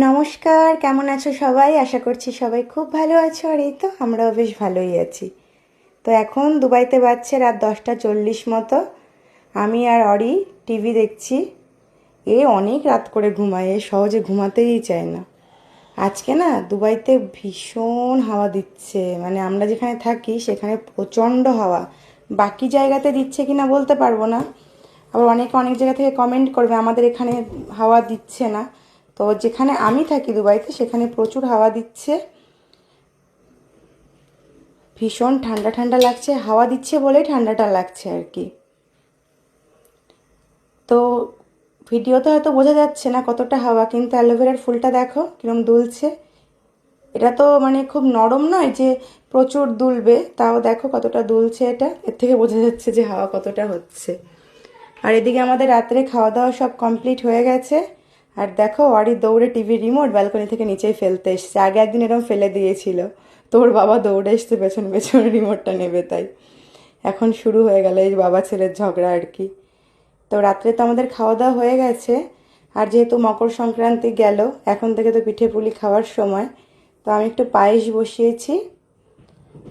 নমস্কার, কেমন আছো সবাই? আশা করছি সবাই খুব ভালো আছো। আর এই তো আমরাও বেশ ভালোই আছি। তো এখন দুবাইতে বাজছে রাত 10:40 মতো। আমি আর অরি টিভি দেখছি। অনেক রাত করে ঘুমায়, সহজে ঘুমাতেই চায় না। আজকে না দুবাইতে ভীষণ হাওয়া দিচ্ছে, মানে আমরা যেখানে থাকি সেখানে প্রচণ্ড হাওয়া। বাকি জায়গাতে দিচ্ছে কিনা বলতে পারবো না, আবার অনেকে অনেক জায়গা থেকে কমেন্ট করবে আমাদের এখানে হাওয়া দিচ্ছে না। তো যেখানে আমি থাকি দুবাইতে সেখানে প্রচুর হাওয়া দিচ্ছে, ভীষণ ঠান্ডা ঠান্ডা লাগছে, হাওয়া দিচ্ছে বলেই ঠান্ডাটা লাগছে আর কি। তো ভিডিওতে হয়তো বোঝা যাচ্ছে না কতটা হাওয়া, কিন্তু অ্যালোভেরার ফুলটা দেখো কিরম দুলছে। এটা তো মানে খুব নরম নয় যে প্রচুর দুলবে, তাও দেখো কতটা দুলছে। এটা এর থেকে বোঝা যাচ্ছে যে হাওয়া কতটা হচ্ছে। আর এদিকে আমাদের রাত্রে খাওয়া দাওয়া সব কমপ্লিট হয়ে গেছে। আর দেখো অরি দৌড়ে টিভির রিমোট ব্যালকনি থেকে নিচেই ফেলতে এসছে। আগে একদিন এরকম ফেলে দিয়েছিল, তোর বাবা দৌড়ে এসছে পেছন পেছন রিমোটটা নেবে তাই। এখন শুরু হয়ে গেল এই বাবা ছেলের ঝগড়া আর কি। তো রাত্রে তো আমাদের খাওয়া দাওয়া হয়ে গেছে। আর যেহেতু মকর সংক্রান্তি গেল, এখন থেকে তো পিঠে পুলি খাওয়ার সময়। তো আমি একটু পায়েস বসিয়েছি।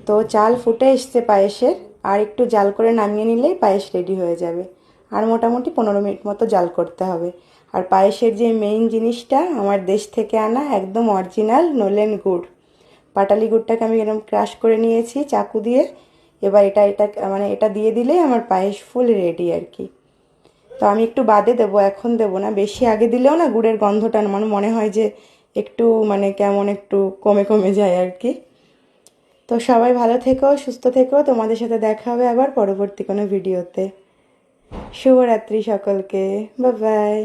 তো চাল ফুটে এসছে পায়েসের, আর একটু জাল করে নামিয়ে নিলেই পায়েস রেডি হয়ে যাবে। আর মোটামুটি 15 মিনিট মতো জাল করতে হবে। আর পায়েসের যে মেইন জিনিসটা আমার দেশ থেকে আনা একদম অরিজিনাল নলেন গুড়। পাটালি গুড়টাকে আমি এরকম ক্রাশ করে নিয়েছি চাকু দিয়ে। এবার এটা মানে এটা দিয়ে দিলেই আমার পায়েস ফুল রেডি আর কি। তো আমি একটু বাদে দেবো, এখন দেবো না। বেশি আগে দিলেও না গুড়ের গন্ধটা আমার মনে হয় যে একটু মানে কেমন একটু কমে কমে যায় আর কি। তো সবাই ভালো থেকো, সুস্থ থেকো। তোমাদের সাথে দেখা হবে আবার পরবর্তী কোনো ভিডিওতে। শুভরাত্রি সকলকে, বাই বাই।